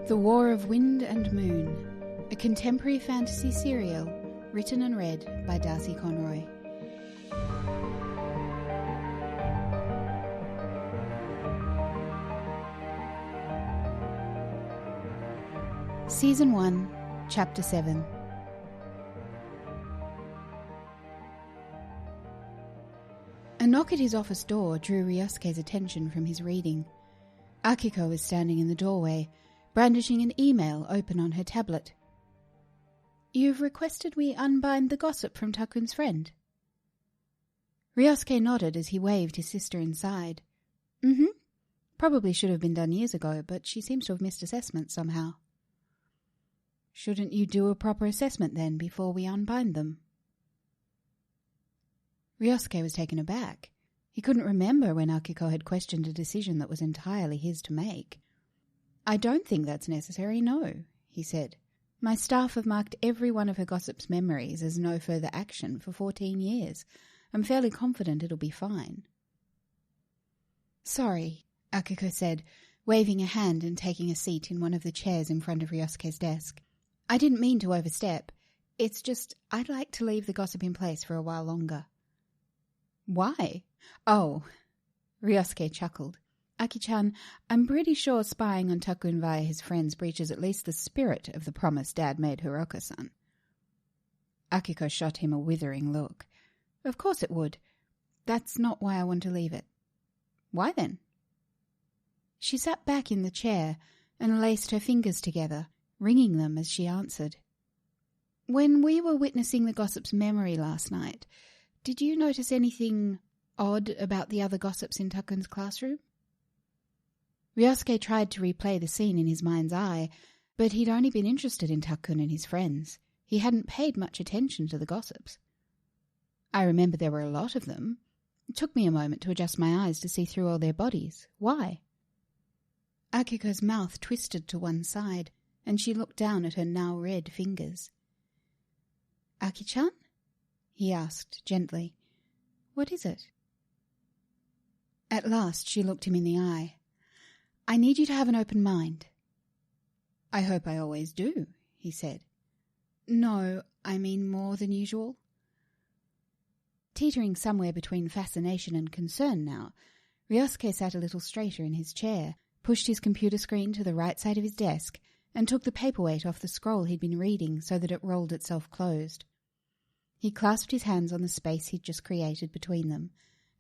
The War of Wind and Moon, a contemporary fantasy serial written and read by Darcy Conroy. Season 1, Chapter 7. A knock at his office door drew Ryosuke's attention from his reading. Akiko was standing in the doorway, brandishing an email open on her tablet. "You've requested we unbind the gossip from Takun's friend?" Ryosuke nodded as he waved his sister inside. Probably should have been done years ago, but she seems to have missed assessment somehow. "Shouldn't you do a proper assessment then before we unbind them?" Ryosuke was taken aback. He couldn't remember when Akiko had questioned a decision that was entirely his to make. "I don't think that's necessary, no," he said. "My staff have marked every one of her gossip's memories as no further action for 14 years. I'm fairly confident it'll be fine." "Sorry," Akiko said, waving a hand and taking a seat in one of the chairs in front of Ryosuke's desk. "I didn't mean to overstep. It's just I'd like to leave the gossip in place for a while longer." "Why?" "Oh," Ryosuke chuckled. "Aki-chan, I'm pretty sure spying on Takun via his friends breaches at least the spirit of the promise Dad made Hiroka-san." Akiko shot him a withering look. "Of course it would. That's not why I want to leave it." "Why then?" She sat back in the chair and laced her fingers together, wringing them as she answered. "When we were witnessing the gossip's memory last night, did you notice anything odd about the other gossips in Takun's classroom?" Ryosuke tried to replay the scene in his mind's eye, but he'd only been interested in Takun and his friends. He hadn't paid much attention to the gossips. "I remember there were a lot of them. It took me a moment to adjust my eyes to see through all their bodies. Why?" Akiko's mouth twisted to one side, and she looked down at her now red fingers. "Aki-chan?" he asked gently. "What is it?" At last she looked him in the eye. "I need you to have an open mind." "I hope I always do," he said. "No, I mean more than usual." Teetering somewhere between fascination and concern now, Ryosuke sat a little straighter in his chair, pushed his computer screen to the right side of his desk, and took the paperweight off the scroll he'd been reading so that it rolled itself closed. He clasped his hands on the space he'd just created between them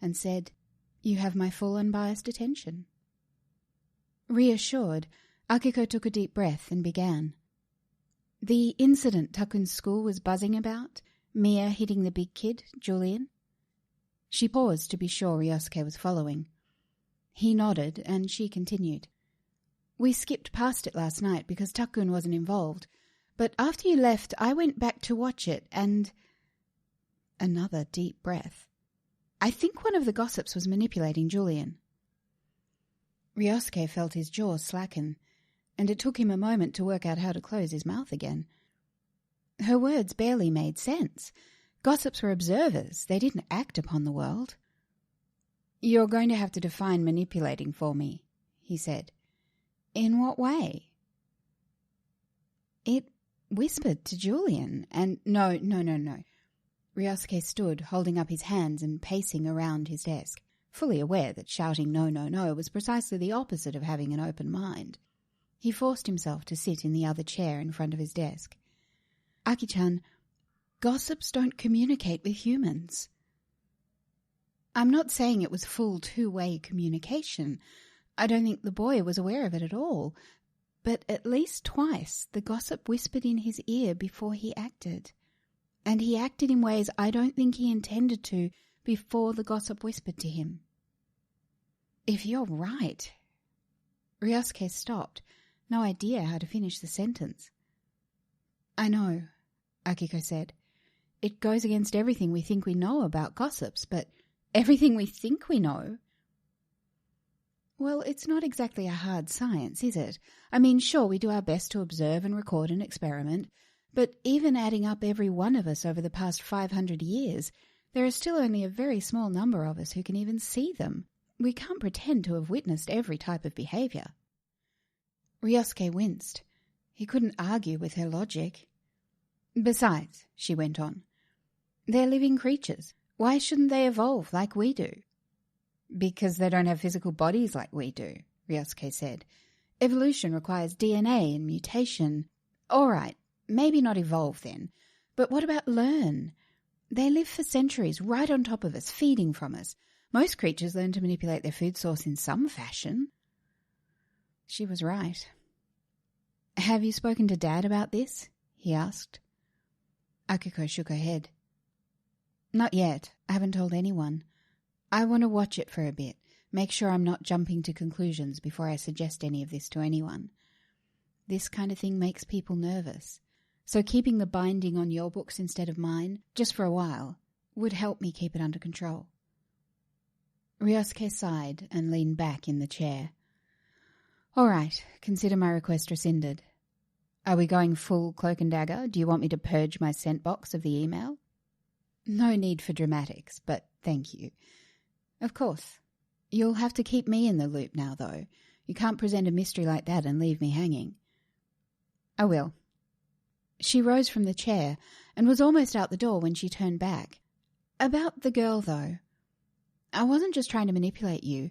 and said, "You have my full unbiased attention." Reassured, Akiko took a deep breath and began. "The incident Takun's school was buzzing about, Mia hitting the big kid, Julian?" She paused to be sure Ryosuke was following. He nodded, and she continued. "We skipped past it last night because Takun wasn't involved, but after you left I went back to watch it and—" Another deep breath. "I think one of the gossips was manipulating Julian." Ryosuke felt his jaw slacken, and it took him a moment to work out how to close his mouth again. Her words barely made sense. Gossips were observers. They didn't act upon the world. "You're going to have to define manipulating for me," he said. "In what way?" "It whispered to Julian, and—" No. Ryosuke stood, holding up his hands and pacing around his desk, fully aware that shouting no was precisely the opposite of having an open mind. He forced himself to sit in the other chair in front of his desk. "Aki-chan, gossips don't communicate with humans." "I'm not saying it was full two-way communication. I don't think the boy was aware of it at all. But at least twice the gossip whispered in his ear before he acted. And he acted in ways I don't think he intended to before the gossip whispered to him." "If you're right—" Ryosuke stopped, no idea how to finish the sentence. "I know," Akiko said. "It goes against everything we think we know about gossips, but everything we think we know—" "Well, it's not exactly a hard science, is it? I mean, sure, we do our best to observe and record and experiment, but even adding up every one of us over the past 500 years, there are still only a very small number of us who can even see them. We can't pretend to have witnessed every type of behavior." Ryosuke winced. He couldn't argue with her logic. Besides, she went on, they're living creatures. Why shouldn't they evolve like we do? Because they don't have physical bodies like we do, Ryosuke said. Evolution requires DNA and mutation. All right, maybe not evolve then, but what about learn? They live for centuries right on top of us, feeding from us. Most creatures learn to manipulate their food source in some fashion. She was right. Have you spoken to Dad about this? He asked. Akiko shook her head. Not yet. I haven't told anyone. I want to watch it for a bit, make sure I'm not jumping to conclusions before I suggest any of this to anyone. This kind of thing makes people nervous, so keeping the binding on your books instead of mine, just for a while, would help me keep it under control. Ryosuke sighed and leaned back in the chair. All right, consider my request rescinded. Are we going full cloak and dagger? Do you want me to purge my sent box of the email? No need for dramatics, but thank you. Of course. You'll have to keep me in the loop now, though. You can't present a mystery like that and leave me hanging. I will. She rose from the chair and was almost out the door when she turned back. About the girl, though. I wasn't just trying to manipulate you.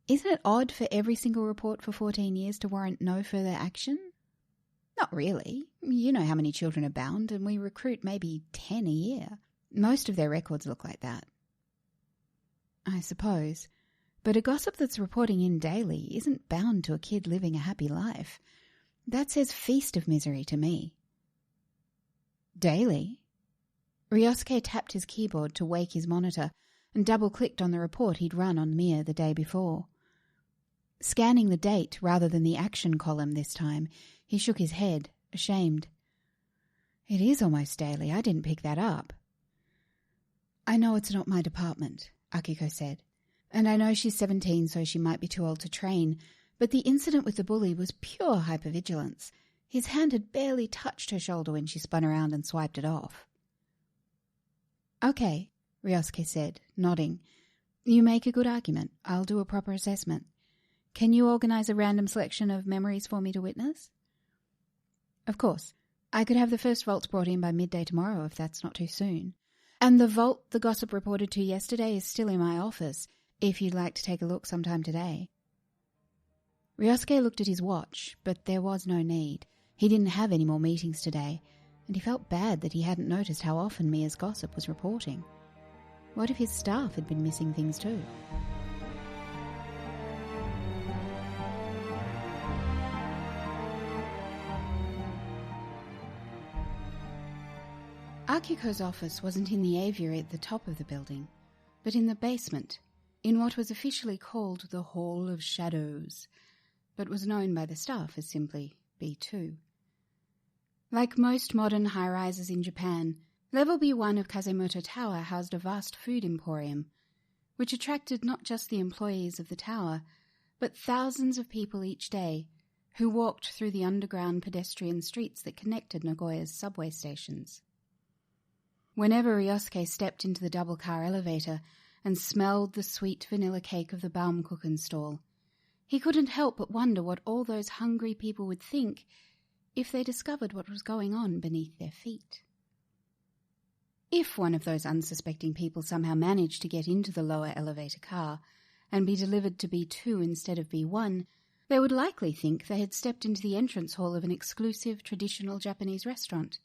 Isn't it odd for every single report for 14 years to warrant no further action? Not really. You know how many children are bound, and we recruit maybe 10 a year. Most of their records look like that. I suppose. But a gossip that's reporting in daily isn't bound to a kid living a happy life. That says feast of misery to me. Daily? Ryosuke tapped his keyboard to wake his monitor and double-clicked on the report he'd run on Mir the day before. Scanning the date rather than the action column this time, he shook his head, ashamed. It is almost daily. I didn't pick that up. I know it's not my department, Akiko said, and I know she's 17, so she might be too old to train, but the incident with the bully was pure hypervigilance. His hand had barely touched her shoulder when she spun around and swiped it off. Okay, Ryosuke said, nodding. You make a good argument. I'll do a proper assessment. Can you organize a random selection of memories for me to witness? Of course. I could have the first vaults brought in by midday tomorrow if that's not too soon. And the vault the gossip reported to yesterday is still in my office, if you'd like to take a look sometime today. Ryosuke looked at his watch, but there was no need. He didn't have any more meetings today, and he felt bad that he hadn't noticed how often Mia's gossip was reporting. What if his staff had been missing things too? Akiko's office wasn't in the aviary at the top of the building, but in the basement, in what was officially called the Hall of Shadows, but was known by the staff as simply B2. Like most modern high-rises in Japan, Level B1 of Kazemoto Tower housed a vast food emporium, which attracted not just the employees of the tower, but thousands of people each day who walked through the underground pedestrian streets that connected Nagoya's subway stations. Whenever Ryosuke stepped into the double-car elevator and smelled the sweet vanilla cake of the Baumkuchen stall, he couldn't help but wonder what all those hungry people would think if they discovered what was going on beneath their feet. If one of those unsuspecting people somehow managed to get into the lower elevator car and be delivered to B2 instead of B1, they would likely think they had stepped into the entrance hall of an exclusive traditional Japanese restaurant.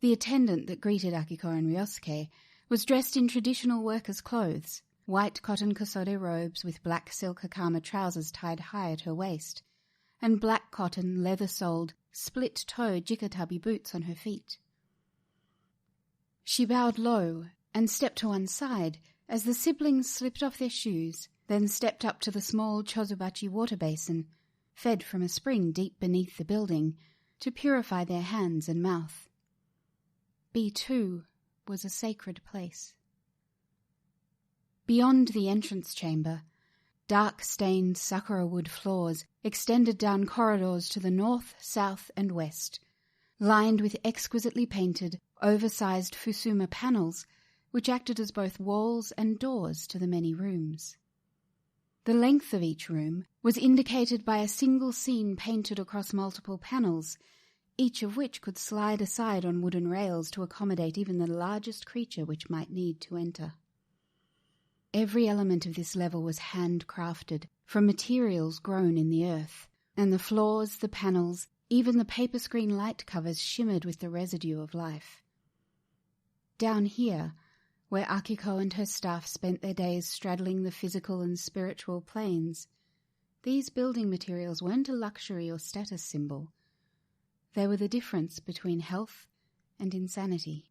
The attendant that greeted Akiko and Ryosuke was dressed in traditional workers' clothes, white cotton kosode robes with black silk hakama trousers tied high at her waist, and black cotton, leather-soled, split-toe jikatabi boots on her feet. She bowed low and stepped to one side as the siblings slipped off their shoes, then stepped up to the small Chozubachi water basin, fed from a spring deep beneath the building, to purify their hands and mouth. B2 was a sacred place. Beyond the entrance chamber, dark-stained sakura wood floors extended down corridors to the north, south, and west, lined with exquisitely painted, oversized fusuma panels, which acted as both walls and doors to the many rooms. The length of each room was indicated by a single scene painted across multiple panels, each of which could slide aside on wooden rails to accommodate even the largest creature which might need to enter. Every element of this level was handcrafted from materials grown in the earth, and the floors, the panels, even the paper screen light covers shimmered with the residue of life. Down here, where Akiko and her staff spent their days straddling the physical and spiritual planes, these building materials weren't a luxury or status symbol. They were the difference between health and insanity.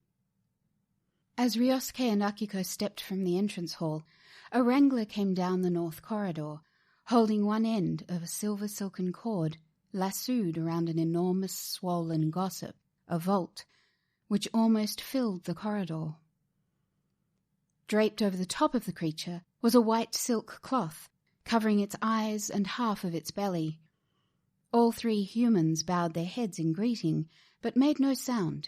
As Ryosuke and Akiko stepped from the entrance hall, a wrangler came down the north corridor, holding one end of a silver silken cord lassoed around an enormous swollen gossip, a vault, which almost filled the corridor. Draped over the top of the creature was a white silk cloth, covering its eyes and half of its belly. All three humans bowed their heads in greeting, but made no sound.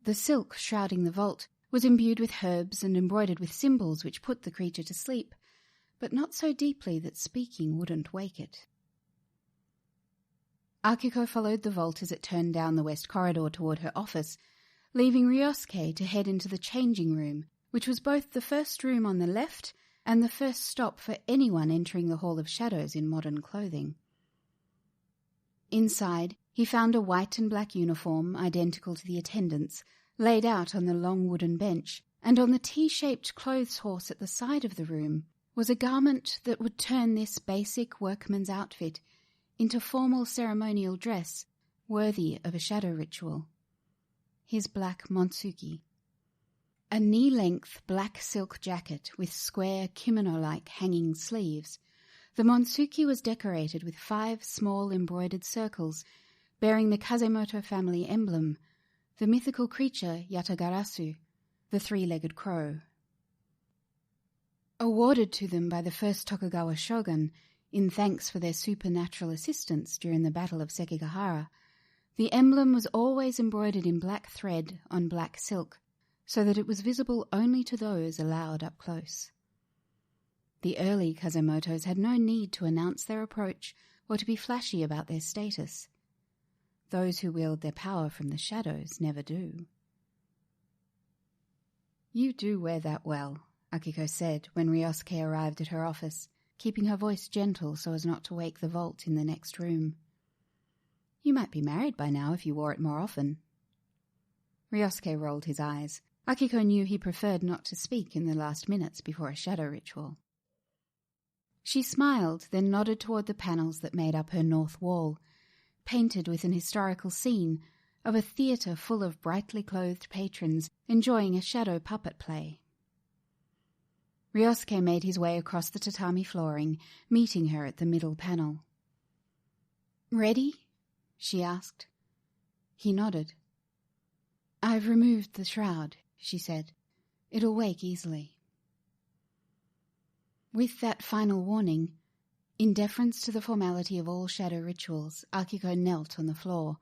The silk shrouding the vault was imbued with herbs and embroidered with symbols which put the creature to sleep, but not so deeply that speaking wouldn't wake it. Akiko followed the vault as it turned down the west corridor toward her office, leaving Ryosuke to head into the changing room, which was both the first room on the left and the first stop for anyone entering the Hall of Shadows in modern clothing. Inside, he found a white and black uniform identical to the attendants, laid out on the long wooden bench, and on the T-shaped clothes horse at the side of the room was a garment that would turn this basic workman's outfit into formal ceremonial dress worthy of a shadow ritual. His black Montsuki. A knee-length black silk jacket with square kimono-like hanging sleeves. The Montsuki was decorated with 5 small embroidered circles bearing the Kazemoto family emblem, the mythical creature Yatagarasu, the 3-legged crow. Awarded to them by the first Tokugawa shogun in thanks for their supernatural assistance during the Battle of Sekigahara, the emblem was always embroidered in black thread on black silk, so that it was visible only to those allowed up close. The early Kazemotos had no need to announce their approach or to be flashy about their status. Those who wield their power from the shadows never do. "You do wear that well," Akiko said when Ryosuke arrived at her office, keeping her voice gentle so as not to wake the vault in the next room. "You might be married by now if you wore it more often." Ryosuke rolled his eyes. Akiko knew he preferred not to speak in the last minutes before a shadow ritual. She smiled, then nodded toward the panels that made up her north wall, painted with an historical scene of a theatre full of brightly clothed patrons enjoying a shadow puppet play. Ryosuke made his way across the tatami flooring, meeting her at the middle panel. "Ready?" she asked. He nodded. "I've removed the shroud," she said. "It'll wake easily." With that final warning, in deference to the formality of all shadow rituals, Akiko knelt on the floor,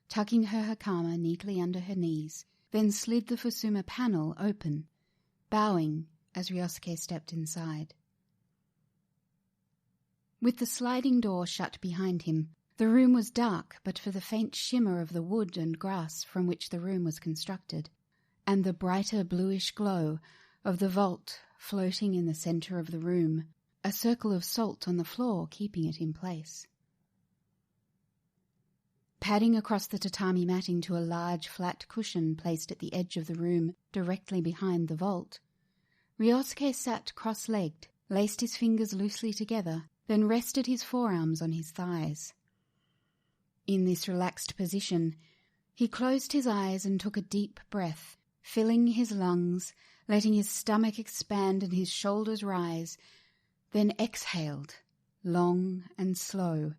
tucking her hakama neatly under her knees, then slid the Fusuma panel open, bowing as Ryosuke stepped inside. With the sliding door shut behind him, the room was dark but for the faint shimmer of the wood and grass from which the room was constructed, and the brighter bluish glow of the vault floating in the center of the room, a circle of salt on the floor keeping it in place. Padding across the tatami matting to a large flat cushion placed at the edge of the room directly behind the vault, Ryosuke sat cross-legged, laced his fingers loosely together, then rested his forearms on his thighs. In this relaxed position, he closed his eyes and took a deep breath, filling his lungs, letting his stomach expand and his shoulders rise, then exhaled, long and slow,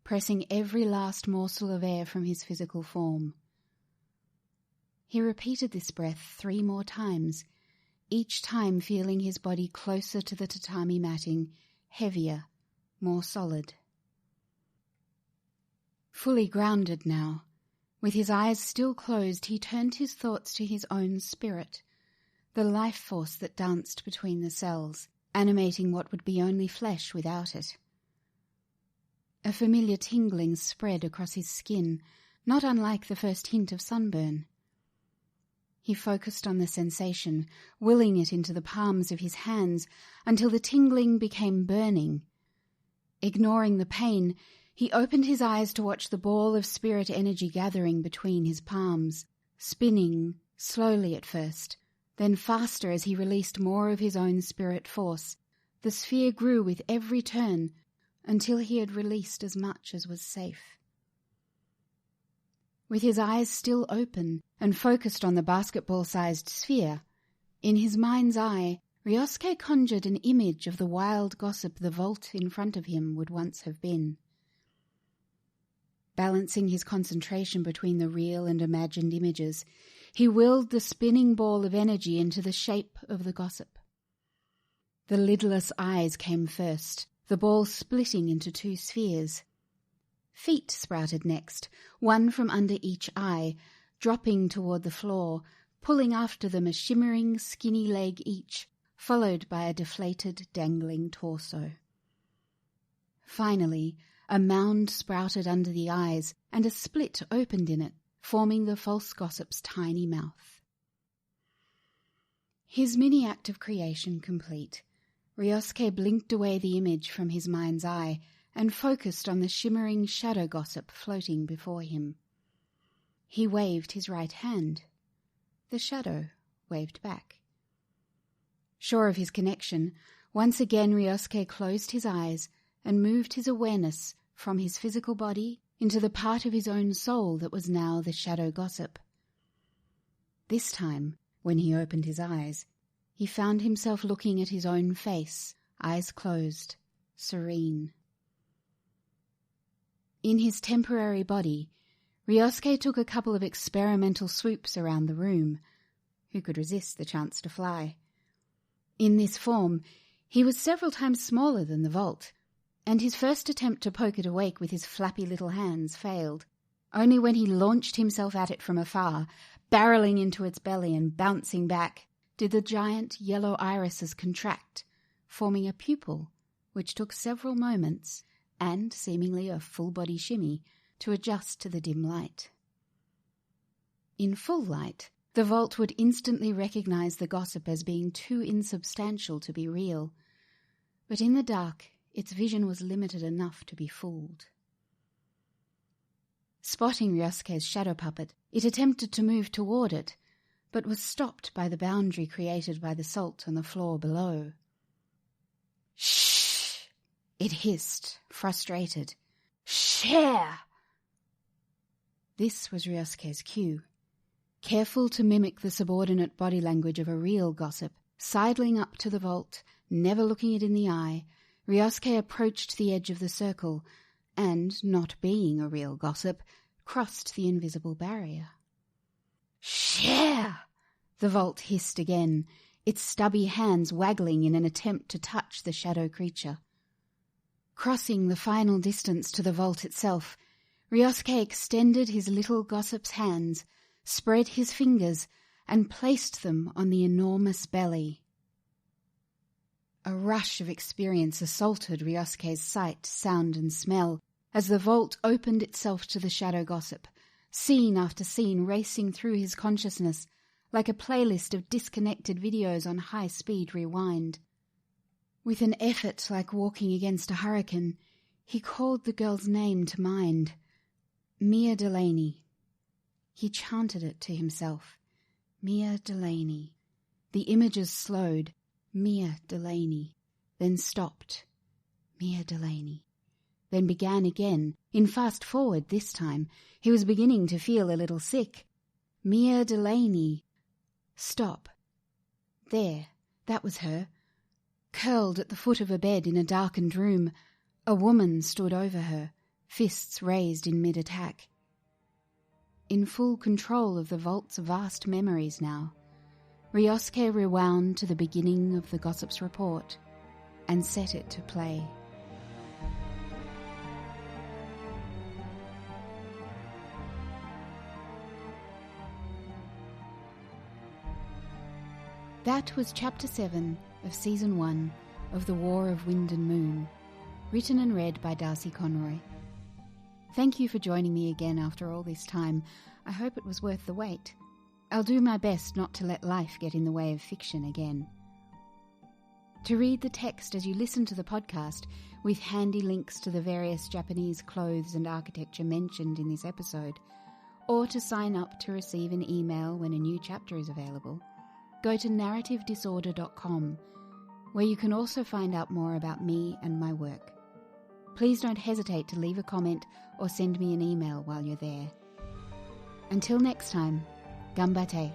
pressing every last morsel of air from his physical form. He repeated this breath 3 more times, each time feeling his body closer to the tatami matting, heavier, more solid. Fully grounded now, with his eyes still closed, he turned his thoughts to his own spirit, the life force that danced between the cells, animating what would be only flesh without it. A familiar tingling spread across his skin, not unlike the first hint of sunburn. He focused on the sensation, willing it into the palms of his hands until the tingling became burning. Ignoring the pain, he opened his eyes to watch the ball of spirit energy gathering between his palms, spinning slowly at first, then faster as he released more of his own spirit force. The sphere grew with every turn until he had released as much as was safe. With his eyes still open and focused on the basketball-sized sphere, in his mind's eye, Ryosuke conjured an image of the wild gossip the vault in front of him would once have been. Balancing his concentration between the real and imagined images, he willed the spinning ball of energy into the shape of the gossip. The lidless eyes came first, the ball splitting into 2 spheres. Feet sprouted next, one from under each eye, dropping toward the floor, pulling after them a shimmering, skinny leg each, followed by a deflated, dangling torso. Finally, a mound sprouted under the eyes, and a split opened in it, forming the false gossip's tiny mouth. His mini-act of creation complete, Ryosuke blinked away the image from his mind's eye and focused on the shimmering shadow gossip floating before him. He waved his right hand. The shadow waved back. Sure of his connection, once again Ryosuke closed his eyes and moved his awareness from his physical body into the part of his own soul that was now the shadow gossip. This time, when he opened his eyes, he found himself looking at his own face, eyes closed, serene. In his temporary body, Ryosuke took a couple of experimental swoops around the room. Who could resist the chance to fly? In this form, he was several times smaller than the vault, and his first attempt to poke it awake with his flappy little hands failed. Only when he launched himself at it from afar, barreling into its belly and bouncing back, did the giant yellow irises contract, forming a pupil which took several moments, and seemingly a full-body shimmy, to adjust to the dim light. In full light, the vault would instantly recognize the gossip as being too insubstantial to be real, but in the dark its vision was limited enough to be fooled. Spotting Ryosuke's shadow puppet, it attempted to move toward it, but was stopped by the boundary created by the salt on the floor below. "Shh!" it hissed, frustrated. "Share!" This was Ryosuke's cue. Careful to mimic the subordinate body language of a real gossip, sidling up to the vault, never looking it in the eye, Ryosuke approached the edge of the circle, and, not being a real gossip, crossed the invisible barrier. "Share!" the vault hissed again, its stubby hands waggling in an attempt to touch the shadow creature. Crossing the final distance to the vault itself, Ryosuke extended his little gossip's hands, spread his fingers, and placed them on the enormous belly. A rush of experience assaulted Ryosuke's sight, sound, and smell as the vault opened itself to the shadow gossip, scene after scene racing through his consciousness like a playlist of disconnected videos on high-speed rewind. With an effort like walking against a hurricane, he called the girl's name to mind. Mia Delaney. He chanted it to himself. Mia Delaney. The images slowed. Mia Delaney. Then stopped. Mia Delaney. Then began again, in fast forward this time. He was beginning to feel a little sick. Mia Delaney. Stop. There, that was her. Curled at the foot of a bed in a darkened room, a woman stood over her, fists raised in mid-attack. In full control of the vault's vast memories now, Ryosuke rewound to the beginning of the gossip's report and set it to play. That was Chapter 7 of Season 1 of The War of Wind and Moon, written and read by Darcy Conroy. Thank you for joining me again after all this time. I hope it was worth the wait. I'll do my best not to let life get in the way of fiction again. To read the text as you listen to the podcast, with handy links to the various Japanese clothes and architecture mentioned in this episode, or to sign up to receive an email when a new chapter is available, go to narrativedisorder.com, where you can also find out more about me and my work. Please don't hesitate to leave a comment or send me an email while you're there. Until next time, ganbatte.